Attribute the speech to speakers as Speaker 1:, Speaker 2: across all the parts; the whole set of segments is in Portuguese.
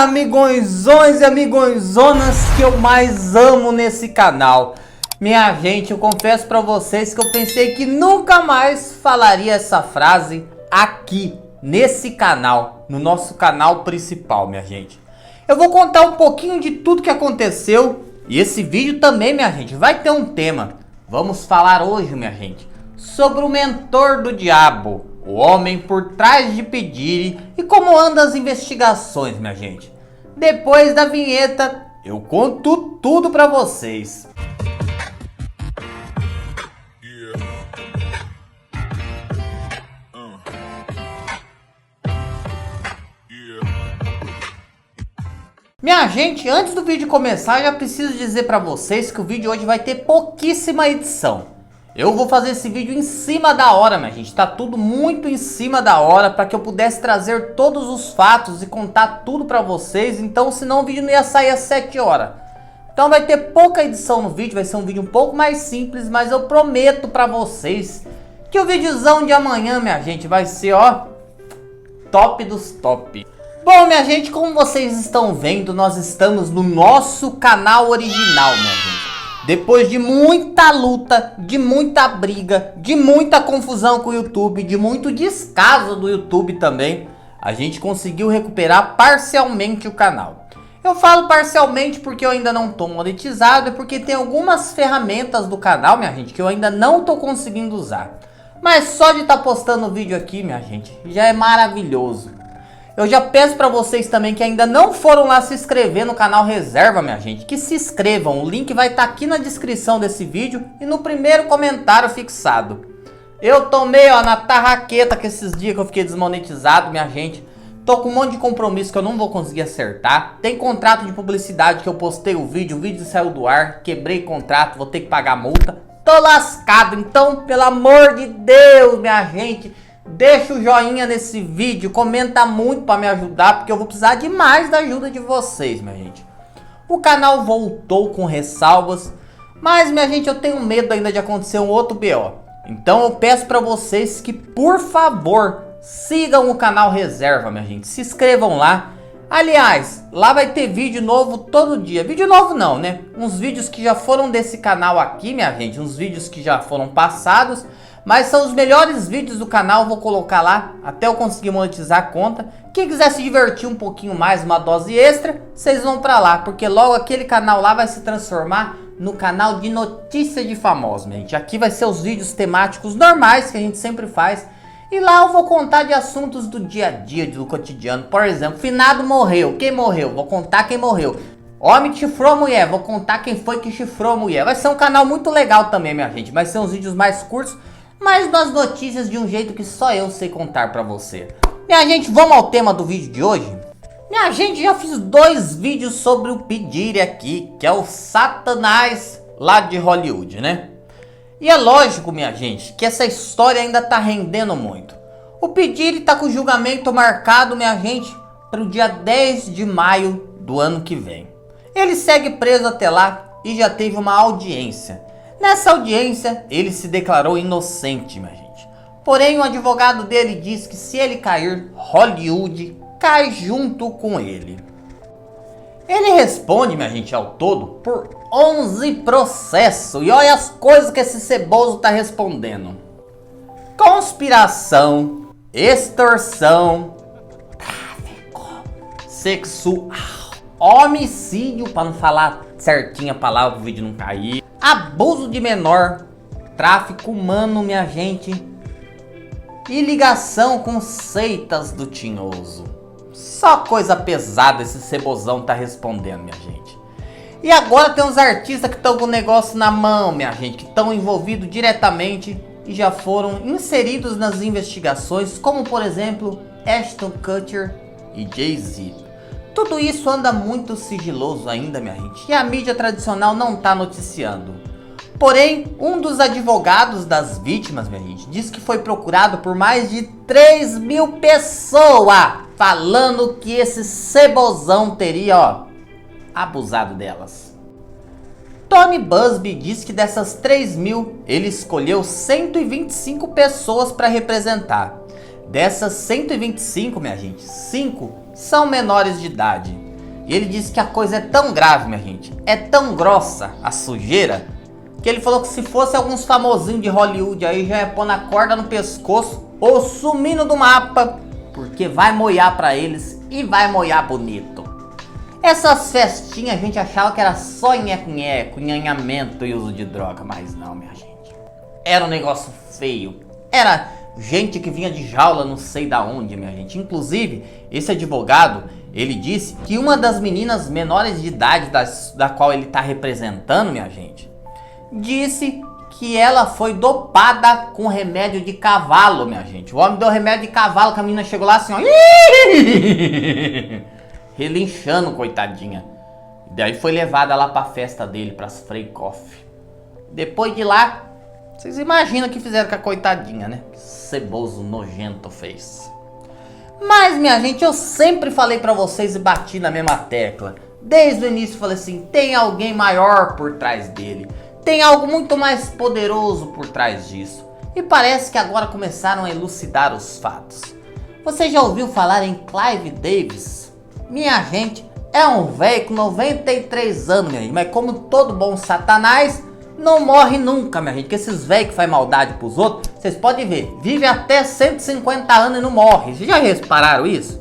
Speaker 1: amigões e amigõezonas que eu mais amo nesse canal. Minha gente, eu confesso pra vocês que eu pensei que nunca mais falaria essa frase aqui, nesse canal, no nosso canal principal, minha gente. Eu vou contar um pouquinho de tudo que aconteceu e esse vídeo também, minha gente, vai ter um tema. Vamos falar hoje, minha gente, sobre o mentor do diabo, o homem por trás de P. e como andam as investigações, minha gente. Depois da vinheta, eu conto tudo pra vocês. Minha gente, antes do vídeo começar, já preciso dizer pra vocês que o vídeo hoje vai ter pouquíssima edição. Eu vou fazer esse vídeo em cima da hora, minha gente. Tá tudo muito em cima da hora para que eu pudesse trazer todos os fatos e contar tudo pra vocês. Então, senão o vídeo não ia sair às 7 horas. Então vai ter pouca edição no vídeo, vai ser um vídeo um pouco mais simples, mas eu prometo pra vocês que o videozão de amanhã, minha gente, vai ser, ó, top dos top. Bom, minha gente, como vocês estão vendo, nós estamos no nosso canal original, minha gente. Depois de muita luta, de muita briga, de muita confusão com o YouTube, de muito descaso do YouTube também, a gente conseguiu recuperar parcialmente o canal. Eu falo parcialmente porque eu ainda não estou monetizado e porque tem algumas ferramentas do canal, minha gente, que eu ainda não estou conseguindo usar. Mas só de estar postando vídeo aqui, minha gente, já é maravilhoso. Eu já peço para vocês também que ainda não foram lá se inscrever no canal Reserva, minha gente, que se inscrevam. O link vai estar aqui na descrição desse vídeo e no primeiro comentário fixado. Eu tomei, ó, na tarraqueta que esses dias que eu fiquei desmonetizado, minha gente. Tô com um monte de compromisso que eu não vou conseguir acertar. Tem contrato de publicidade que eu postei o vídeo saiu do ar, quebrei contrato, vou ter que pagar multa. Tô lascado, então, pelo amor de Deus, minha gente, deixa o joinha nesse vídeo, comenta muito para me ajudar, porque eu vou precisar demais da ajuda de vocês, minha gente. O canal voltou com ressalvas, mas, minha gente, eu tenho medo ainda de acontecer um outro BO. Então eu peço para vocês que, por favor, sigam o canal Reserva, minha gente. Se inscrevam lá. Aliás, lá vai ter vídeo novo todo dia. Vídeo novo não, né? Uns vídeos que já foram desse canal aqui, minha gente. Uns vídeos que já foram passados. Mas são os melhores vídeos do canal, eu vou colocar lá até eu conseguir monetizar a conta. Quem quiser se divertir um pouquinho mais, uma dose extra, vocês vão pra lá. Porque logo aquele canal lá vai se transformar no canal de notícias de famosos, gente. Aqui vai ser os vídeos temáticos normais que a gente sempre faz. E lá eu vou contar de assuntos do dia a dia, do cotidiano. Por exemplo, finado morreu. Quem morreu? Vou contar quem morreu. Homem que chifrou a mulher. Vou contar quem foi que chifrou a mulher. Vai ser um canal muito legal também, minha gente. Vai ser uns vídeos mais curtos, mas das notícias de um jeito que só eu sei contar pra você. Minha gente, vamos ao tema do vídeo de hoje? Minha gente, já fiz 2 vídeos sobre o P. aqui, que é o Satanás lá de Hollywood, né? E é lógico, minha gente, que essa história ainda tá rendendo muito. O P. tá com o julgamento marcado, minha gente, para o dia 10 de maio do ano que vem. Ele segue preso até lá e já teve uma audiência. Nessa audiência, ele se declarou inocente, minha gente. Porém, o advogado dele diz que se ele cair, Hollywood cai junto com ele. Ele responde, minha gente, ao todo, por 11 processos. E olha as coisas que esse ceboso tá respondendo: conspiração, extorsão, tráfico sexual, homicídio, para não falar certinha a palavra, o vídeo não cair, abuso de menor, tráfico humano, minha gente, e ligação com seitas do tinhoso. Só coisa pesada esse cebozão tá respondendo, minha gente. E agora tem uns artistas que estão com o negócio na mão, minha gente, que estão envolvidos diretamente e já foram inseridos nas investigações, como por exemplo Ashton Kutcher e Jay-Z. Tudo isso anda muito sigiloso ainda, minha gente, e a mídia tradicional não tá noticiando. Porém, um dos advogados das vítimas, minha gente, diz que foi procurado por mais de 3.000 pessoas, falando que esse cebozão teria, ó, abusado delas. Tony Buzbee diz que dessas 3.000, ele escolheu 125 pessoas para representar. Dessas 125, minha gente, 5 são menores de idade. E ele disse que a coisa é tão grave, minha gente, é tão grossa a sujeira, que ele falou que se fosse alguns famosinhos de Hollywood aí, já ia pôr na corda no pescoço ou sumindo do mapa, porque vai moiar pra eles e vai moiar bonito. Essas festinhas a gente achava que era só nheco-nheco, nhanhamento e uso de droga, mas não, minha gente. Era um negócio feio, era gente que vinha de jaula não sei da onde, minha gente. Inclusive, esse advogado, ele disse que uma das meninas menores de idade da qual ele tá representando, minha gente, disse que ela foi dopada com remédio de cavalo, minha gente. O homem deu remédio de cavalo, que a menina chegou lá assim, ó, relinchando, coitadinha. E daí foi levada lá pra festa dele, pras Freikoff. Depois de lá, vocês imaginam o que fizeram com a coitadinha, né? Que ceboso nojento fez. Mas, minha gente, eu sempre falei pra vocês e bati na mesma tecla. Desde o início falei assim, tem alguém maior por trás dele. Tem algo muito mais poderoso por trás disso. E parece que agora começaram a elucidar os fatos. Você já ouviu falar em Clive Davis? Minha gente, é um velho com 93 anos, minha gente. Mas como todo bom satanás, não morre nunca, minha gente. Porque esses velhos que fazem maldade pros outros, vocês podem ver, vive até 150 anos e não morre. Vocês já repararam isso?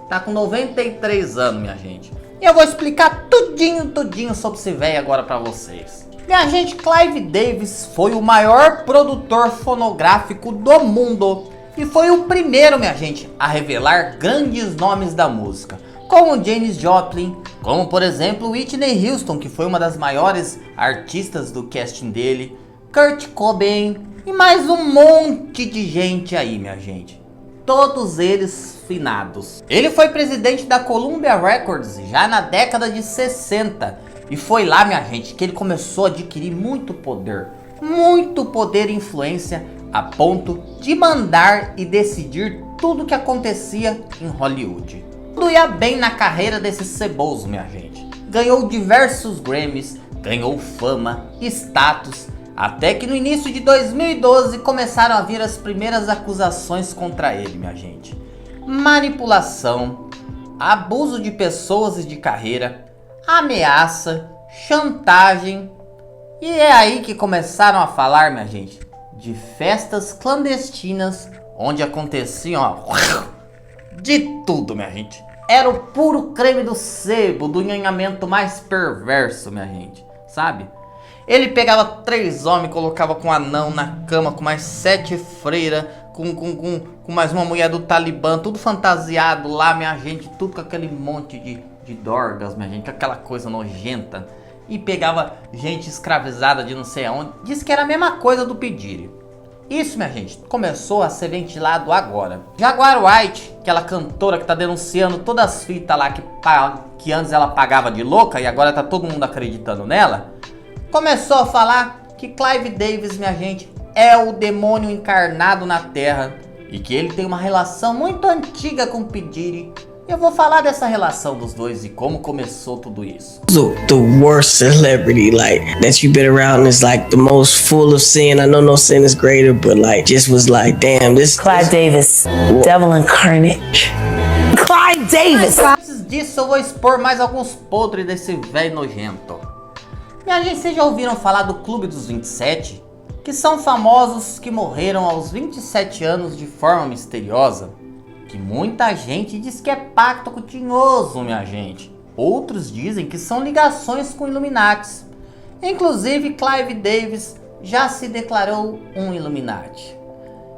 Speaker 1: Tá com 93 anos, minha gente. E eu vou explicar tudinho sobre esse velho agora pra vocês. Minha gente, Clive Davis foi o maior produtor fonográfico do mundo. E foi o primeiro, minha gente, a revelar grandes nomes da música, como Janis Joplin, como por exemplo Whitney Houston, que foi uma das maiores artistas do casting dele, Kurt Cobain e mais um monte de gente aí, minha gente. Todos eles finados. Ele foi presidente da Columbia Records já na década de 60. E foi lá, minha gente, que ele começou a adquirir muito poder e influência, a ponto de mandar e decidir tudo que acontecia em Hollywood. Tudo ia bem na carreira desse ceboso, minha gente. Ganhou diversos Grammys, ganhou fama, status, até que no início de 2012 começaram a vir as primeiras acusações contra ele, minha gente. Manipulação, abuso de pessoas e de carreira, ameaça, chantagem. E é aí que começaram a falar, minha gente, de festas clandestinas onde aconteciam, ó, de tudo, minha gente. Era o puro creme do sebo, do nhanhamento mais perverso, minha gente, sabe? Ele pegava 3 homens, colocava com um anão na cama, com mais 7 freiras, com mais uma mulher do Talibã, tudo fantasiado lá, minha gente, tudo com aquele monte de dorgas, minha gente, com aquela coisa nojenta. E pegava gente escravizada de não sei aonde. Diz que era a mesma coisa do P. Diddy. Isso, minha gente, começou a ser ventilado agora. Jaguar White, aquela cantora que tá denunciando todas as fitas lá que antes ela pagava de louca e agora tá todo mundo acreditando nela, começou a falar que Clive Davis, minha gente, é o demônio encarnado na Terra e que ele tem uma relação muito antiga com P. Diddy. Eu vou falar dessa relação dos dois e como começou tudo isso.
Speaker 2: The worst celebrity like that you've been around is like the most full of sin. I know no sin is greater, but like just was like, damn, this
Speaker 3: Clive Davis, devil incarnate. Clive Davis.
Speaker 1: Antes disso eu vou expor mais alguns podres desse velho nojento. Minha gente, vocês já ouviram falar do Clube dos 27? Que são famosos que morreram aos 27 anos de forma misteriosa. Que muita gente diz que é pacto tinhoso, minha gente. Outros dizem que são ligações com Illuminates. Inclusive, Clive Davis já se declarou um Illuminati.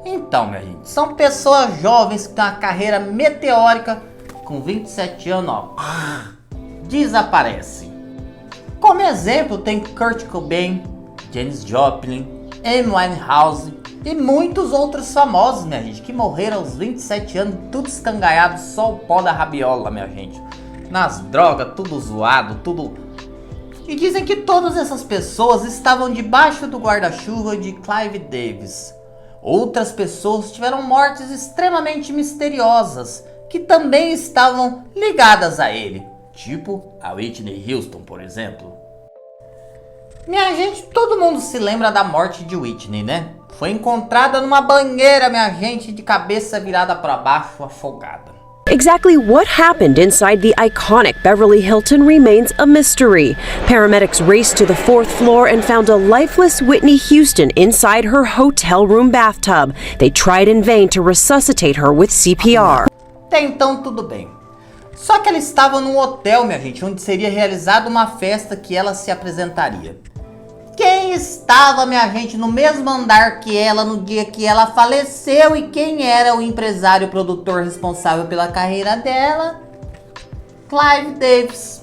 Speaker 1: Então, minha gente, são pessoas jovens que têm uma carreira meteórica, com 27 anos, ó, desaparecem. Como exemplo, tem Kurt Cobain, Janis Joplin, Amy Winehouse e muitos outros famosos, minha gente, que morreram aos 27 anos, tudo escangaiado, só o pó da rabiola, minha gente. Nas drogas, tudo zoado, tudo... E dizem que todas essas pessoas estavam debaixo do guarda-chuva de Clive Davis. Outras pessoas tiveram mortes extremamente misteriosas, que também estavam ligadas a ele. Tipo a Whitney Houston, por exemplo. Minha gente, todo mundo se lembra da morte de Whitney, né? Foi encontrada numa banheira, minha gente, de cabeça virada para baixo, afogada.
Speaker 4: Exactly what happened inside the iconic Beverly Hilton remains a mystery. Paramedics raced to the 4th floor and found a lifeless Whitney Houston inside her hotel room bathtub. They tried in vain to resuscitate her with CPR.
Speaker 1: Até então tudo bem. Só que ela estava num hotel, minha gente, onde seria realizada uma festa que ela se apresentaria. Quem estava, minha gente, no mesmo andar que ela no dia que ela faleceu e quem era o empresário e produtor responsável pela carreira dela? Clive Davis.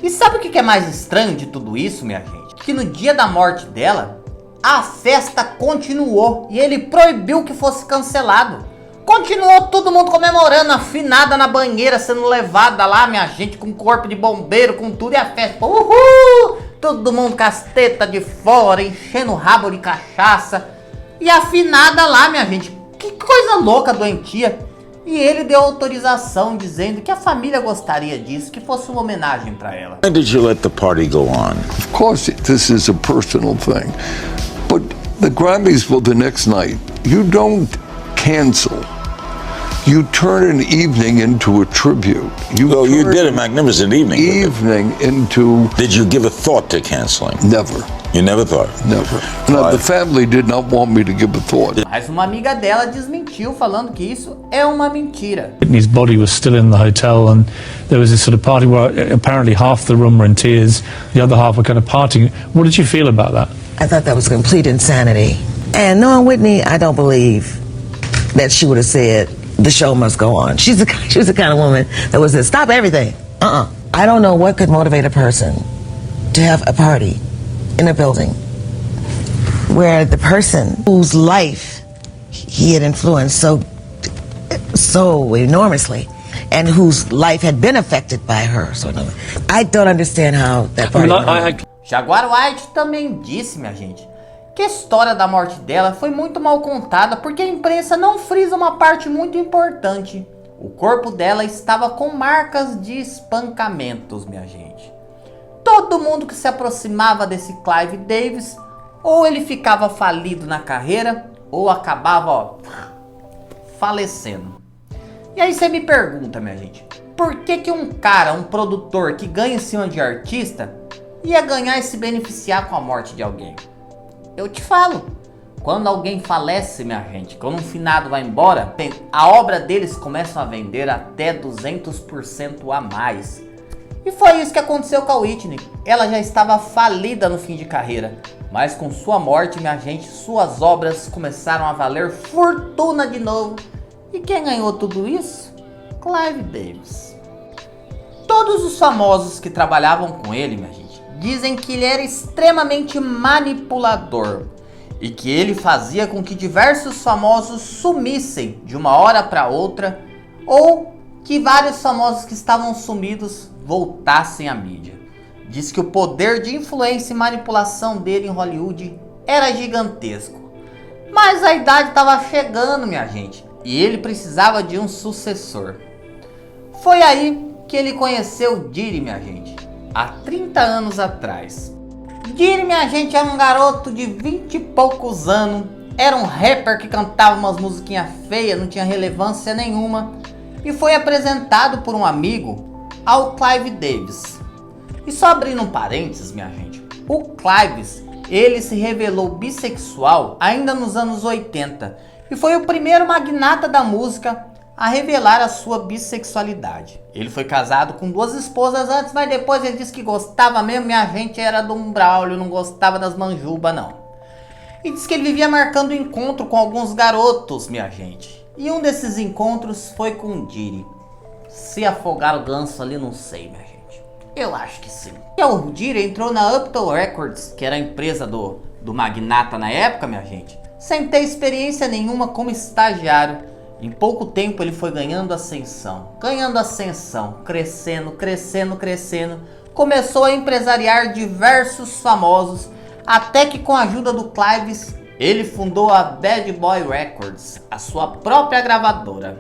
Speaker 1: E sabe o que é mais estranho de tudo isso, minha gente? Que no dia da morte dela, a festa continuou e ele proibiu que fosse cancelado. Continuou todo mundo comemorando, afinada na banheira, sendo levada lá, minha gente, com corpo de bombeiro, com tudo, e a festa, uhul! Todo mundo com as tetas de fora, enchendo o rabo de cachaça. E afinada lá, minha gente, que coisa louca, doentia. E ele deu autorização, dizendo que a família gostaria disso, que fosse uma homenagem para ela.
Speaker 5: Why did you let the party go on?
Speaker 6: Of course, this is a personal thing, but the Grammys were the next night. You don't cancel. You turn an evening into a tribute.
Speaker 5: You did a magnificent evening.
Speaker 6: Into...
Speaker 5: Did you give a thought to canceling?
Speaker 6: Never.
Speaker 5: You never thought?
Speaker 6: Never. No, the family did not want me to give a thought.
Speaker 1: Mas uma amiga dela desmentiu, falando que isso é uma mentira.
Speaker 7: Whitney's body was still in the hotel, and there was this sort of party where apparently half the room were in tears, the other half were kind of partying. What did you feel about that?
Speaker 3: I thought that was complete insanity. And knowing Whitney, I don't believe that she would have said, the show must go on. She was the kind of woman that would say, stop everything. I don't know what could motivate a person to have a party in a building where the person whose life he had influenced so enormously and whose life had been affected by her. So I don't understand how that party
Speaker 1: Jaguar White também disse, minha gente, que a história da morte dela foi muito mal contada porque a imprensa não frisa uma parte muito importante. O corpo dela estava com marcas de espancamentos, minha gente. Todo mundo que se aproximava desse Clive Davis, ou ele ficava falido na carreira, ou acabava, falecendo. E aí você me pergunta, minha gente, por que um cara, um produtor que ganha em cima de artista, ia ganhar e se beneficiar com a morte de alguém? Eu te falo, quando alguém falece, minha gente, quando um finado vai embora, a obra deles começam a vender até 200% a mais. E foi isso que aconteceu com a Whitney. Ela já estava falida no fim de carreira, mas com sua morte, minha gente, suas obras começaram a valer fortuna de novo. E quem ganhou tudo isso? Clive Davis. Todos os famosos que trabalhavam com ele, minha gente, dizem que ele era extremamente manipulador e que ele fazia com que diversos famosos sumissem de uma hora para outra, ou que vários famosos que estavam sumidos voltassem à mídia. Diz que o poder de influência e manipulação dele em Hollywood era gigantesco. Mas a idade estava chegando, minha gente, e ele precisava de um sucessor. Foi aí que ele conheceu Diddy, minha gente, há 30 anos atrás. Diddy, minha gente, era um garoto de 20 e poucos anos. Era um rapper que cantava umas musiquinhas feias, não tinha relevância nenhuma. E foi apresentado por um amigo ao Clive Davis. E só abrindo um parênteses, minha gente, o Clive, ele se revelou bissexual ainda nos anos 80. E foi o primeiro magnata da música a revelar a sua bissexualidade. Ele foi casado com 2 esposas antes, mas depois ele disse que gostava mesmo, minha gente, era do Braulio, não gostava das manjubas não. E disse que ele vivia marcando encontro com alguns garotos, minha gente. E um desses encontros foi com o Diddy. Se afogar o ganso ali, não sei, minha gente. Eu acho que sim. E o Diddy entrou na Uptown Records, que era a empresa do magnata na época, minha gente, sem ter experiência nenhuma como estagiário. Em pouco tempo ele foi ganhando ascensão, crescendo. Começou a empresariar diversos famosos, até que com a ajuda do Clive, ele fundou a Bad Boy Records, a sua própria gravadora.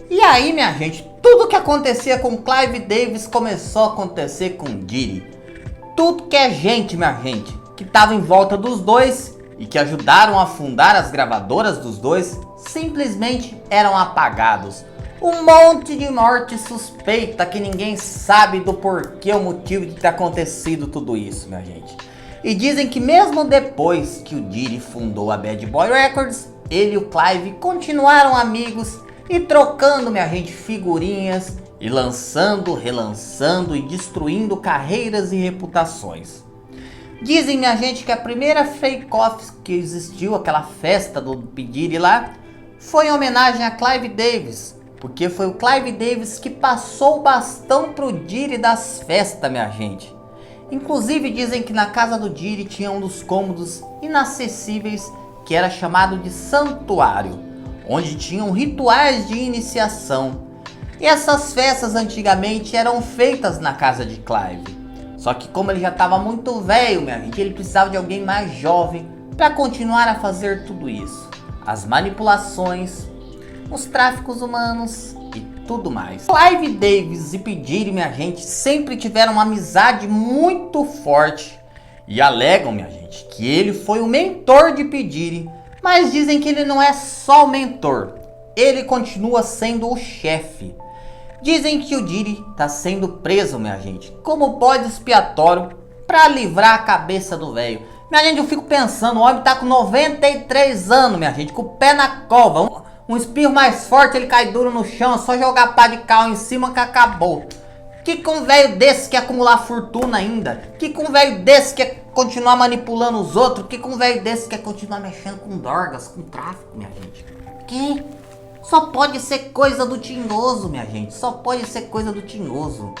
Speaker 1: E aí, minha gente, tudo que acontecia com Clive Davis começou a acontecer com Diddy. Tudo que é gente, minha gente, que estava em volta dos dois e que ajudaram a fundar as gravadoras dos dois, simplesmente eram apagados. Um monte de morte suspeita que ninguém sabe do porquê, o motivo de ter acontecido tudo isso, minha gente. E dizem que mesmo depois que o Diddy fundou a Bad Boy Records, ele e o Clive continuaram amigos e trocando, minha gente, figurinhas e lançando, relançando e destruindo carreiras e reputações. Dizem, minha gente, que a primeira fake-off que existiu, aquela festa do P. Diddy lá, foi em homenagem a Clive Davis. Porque foi o Clive Davis que passou o bastão pro Diddy das festas, minha gente. Inclusive dizem que na casa do Diddy tinha um dos cômodos inacessíveis que era chamado de santuário, onde tinham rituais de iniciação. E essas festas antigamente eram feitas na casa de Clive. Só que como ele já estava muito velho, minha gente, ele precisava de alguém mais jovem para continuar a fazer tudo isso. As manipulações, os tráficos humanos e tudo mais. Clive Davis e P. Diddy, minha gente, sempre tiveram uma amizade muito forte. E alegam, minha gente, que ele foi o mentor de P. Diddy. Mas dizem que ele não é só o mentor. Ele continua sendo o chefe. Dizem que o Diddy tá sendo preso, minha gente, como bode expiatório para livrar a cabeça do velho. Minha gente, eu fico pensando, o homem tá com 93 anos, minha gente, com o pé na cova. Um espirro mais forte, ele cai duro no chão, é só jogar pá de cal em cima que acabou. Que com um velho desse quer acumular fortuna ainda? Que com um velho desse quer continuar manipulando os outros? Que com um velho desse quer continuar mexendo com drogas, com tráfico, minha gente? Que? Só pode ser coisa do tinhoso, minha gente. Só pode ser coisa do tinhoso.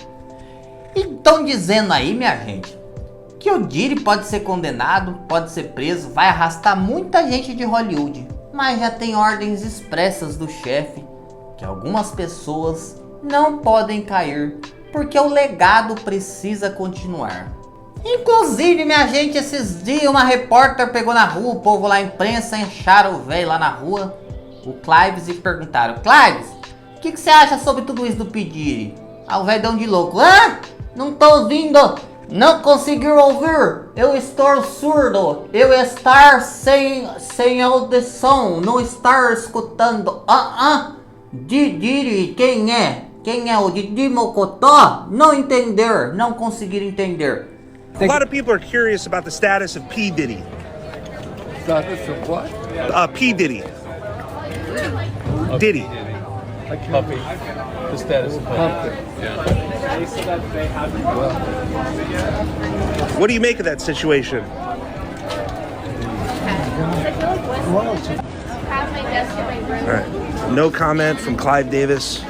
Speaker 1: E estão dizendo aí, minha gente, que o Diddy pode ser condenado, pode ser preso, vai arrastar muita gente de Hollywood. Mas já tem ordens expressas do chefe que algumas pessoas não podem cair, porque o legado precisa continuar. Inclusive, minha gente, esses dias uma repórter pegou na rua, o povo lá, a imprensa, acharam o velho lá na rua, o Clives, e perguntaram: Clives, o que você acha sobre tudo isso do P. Diddy? Aí o velho deu um de louco: ah, não tô ouvindo. Não conseguiu ouvir, eu estou surdo, eu estar sem audição, não estar escutando. Diddy, quem é? Quem é o Didi Mocotó? Não entender, não conseguir entender.
Speaker 8: A lot of people are curious about the status of P. Diddy.
Speaker 6: Status of what?
Speaker 8: P. Diddy. Diddy.
Speaker 9: Puppy. The status of Puppy.
Speaker 8: What do you make of that situation? All right. No comment from Clive Davis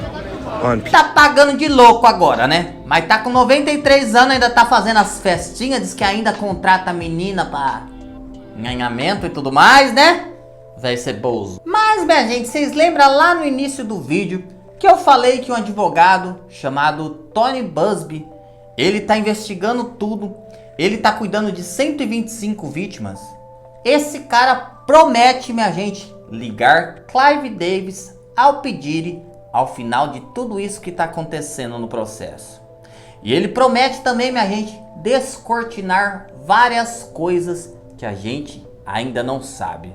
Speaker 8: on P.
Speaker 1: Tá pagando de louco agora, né? Mas tá com 93 anos, ainda tá fazendo as festinhas, diz que ainda contrata menina pra ganhamento e tudo mais, né? Vai ser bolso. Mas, minha gente, vocês lembram lá no início do vídeo que eu falei que um advogado chamado Tony Buzbee, ele tá investigando tudo, ele tá cuidando de 125 vítimas. Esse cara promete, minha gente, ligar Clive Davis ao P. Diddy ao final de tudo isso que tá acontecendo no processo. E ele promete também, minha gente, descortinar várias coisas que a gente ainda não sabe.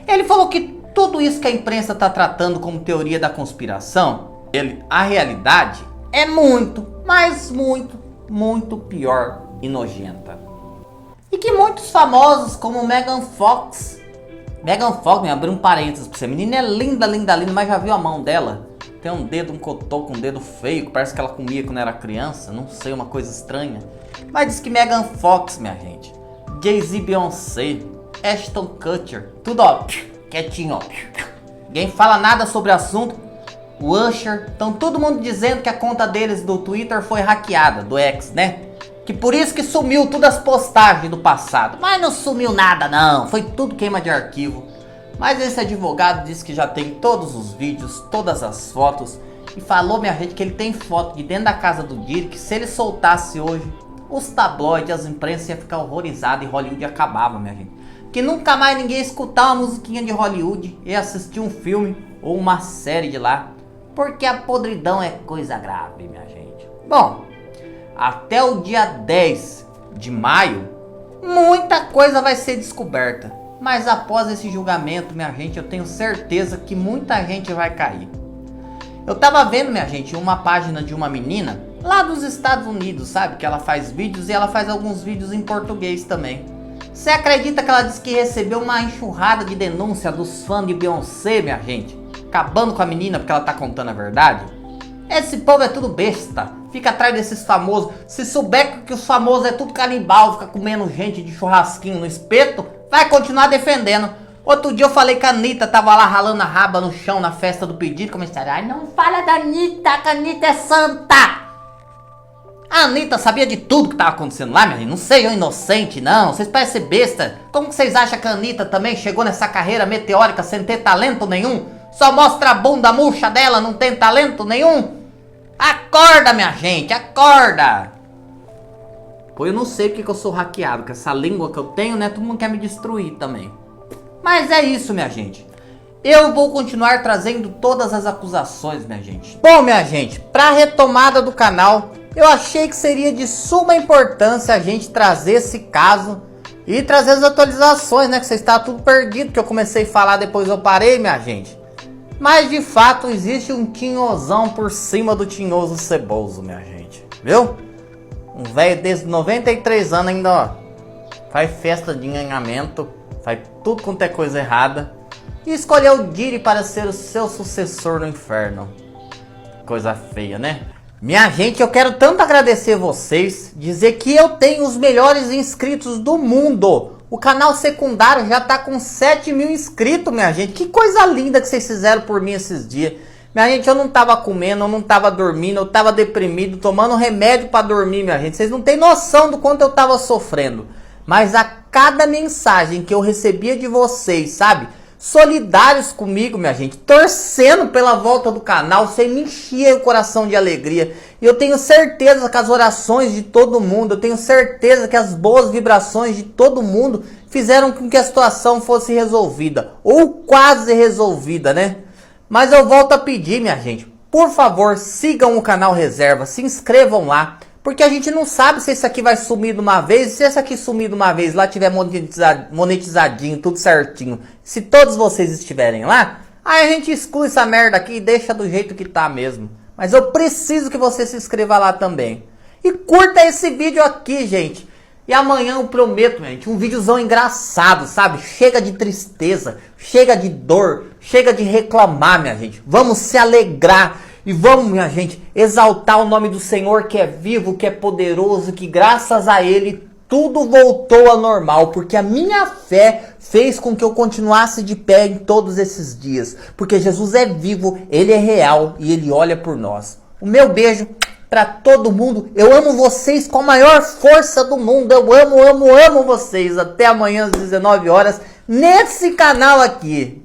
Speaker 1: Ele falou que tudo isso que a imprensa está tratando como teoria da conspiração, a realidade é muito, mas muito pior e nojenta. E que muitos famosos como Megan Fox, me abriu um parênteses pra você, a menina é linda, mas já viu a mão dela? Tem um dedo, um cotoco, um dedo feio, que parece que ela comia quando era criança, não sei, uma coisa estranha. Mas diz que Megan Fox, minha gente, Jay-Z, Beyoncé, Ashton Kutcher, tudo ó, quietinho ó. Ninguém fala nada sobre o assunto. O Usher, estão todo mundo dizendo que a conta deles do Twitter foi hackeada, do X, né? Que por isso que sumiu todas as postagens do passado. Mas não sumiu nada não, foi tudo queima de arquivo. Mas esse advogado disse que já tem todos os vídeos, todas as fotos. E falou, minha gente, que ele tem foto de dentro da casa do Diddy, que se ele soltasse hoje, os tabloides, as imprensas iam ficar horrorizadas e Hollywood acabava, minha gente. Que nunca mais ninguém ia escutar uma musiquinha de Hollywood e assistir um filme ou uma série de lá. Porque a podridão é coisa grave, minha gente. Bom, até o dia 10 de maio, muita coisa vai ser descoberta. Mas após esse julgamento, minha gente, eu tenho certeza que muita gente vai cair. Eu tava vendo, minha gente, uma página de uma menina lá dos Estados Unidos, sabe? Que ela faz vídeos e ela faz alguns vídeos em português também. Você acredita que ela disse que recebeu uma enxurrada de denúncia dos fãs de Beyoncé, minha gente? Acabando com a menina porque ela tá contando a verdade? Esse povo é tudo besta. Fica atrás desses famosos. Se souber que os famosos é tudo canibal, fica comendo gente de churrasquinho no espeto, vai continuar defendendo. Outro dia eu falei que a Anitta tava lá ralando a raba no chão na festa do pedido. Começaram, ai, não fala da Anitta, que a Anitta é santa. A Anitta sabia de tudo que tava acontecendo lá, minha gente. Não sejam inocente, não. Vocês parecem besta. Como que vocês acham que a Anitta também chegou nessa carreira meteórica sem ter talento nenhum? Só mostra a bunda murcha dela, não tem talento nenhum? Acorda, minha gente, acorda. Pô, eu não sei porque que eu sou hackeado. Com essa língua que eu tenho, né? Todo mundo quer me destruir também. Mas é isso, minha gente. Eu vou continuar trazendo todas as acusações, minha gente. Bom, minha gente, para a retomada do canal, eu achei que seria de suma importância a gente trazer esse caso e trazer as atualizações, né? Que vocês estavam tudo perdido, que eu comecei a falar, depois eu parei, minha gente. Mas de fato existe um tinhosão por cima do tinhoso ceboso, minha gente. Viu? Um velho desde 93 anos ainda, ó, faz festa de enganamento, faz tudo quanto é coisa errada e escolheu o Diddy para ser o seu sucessor no inferno. Coisa feia, né? Minha gente, eu quero tanto agradecer vocês, dizer que eu tenho os melhores inscritos do mundo. O canal secundário já tá com 7 mil inscritos, minha gente. Que coisa linda que vocês fizeram por mim esses dias. Minha gente, eu não tava comendo, eu não tava dormindo, eu tava deprimido, tomando remédio pra dormir, minha gente. Vocês não têm noção do quanto eu tava sofrendo. Mas a cada mensagem que eu recebia de vocês, sabe? Solidários comigo, minha gente, torcendo pela volta do canal, você me enchia o coração de alegria. E eu tenho certeza que as orações de todo mundo, eu tenho certeza que as boas vibrações de todo mundo fizeram com que a situação fosse resolvida, ou quase resolvida, né? Mas eu volto a pedir, minha gente, por favor, sigam o canal Reserva, se inscrevam lá, porque a gente não sabe se esse aqui vai sumir de uma vez. Se esse aqui sumir de uma vez, lá tiver monetizadinho, tudo certinho, se todos vocês estiverem lá, aí a gente exclui essa merda aqui e deixa do jeito que tá mesmo. Mas eu preciso que você se inscreva lá também. E curta esse vídeo aqui, gente. E amanhã eu prometo, gente, um videozão engraçado, sabe? Chega de tristeza, chega de dor, chega de reclamar, minha gente. Vamos se alegrar. E vamos, minha gente, exaltar o nome do Senhor que é vivo, que é poderoso, que graças a Ele tudo voltou ao normal. Porque a minha fé fez com que eu continuasse de pé em todos esses dias. Porque Jesus é vivo, Ele é real e Ele olha por nós. O meu beijo pra todo mundo. Eu amo vocês com a maior força do mundo. Eu amo vocês. Até amanhã às 19 horas nesse canal aqui.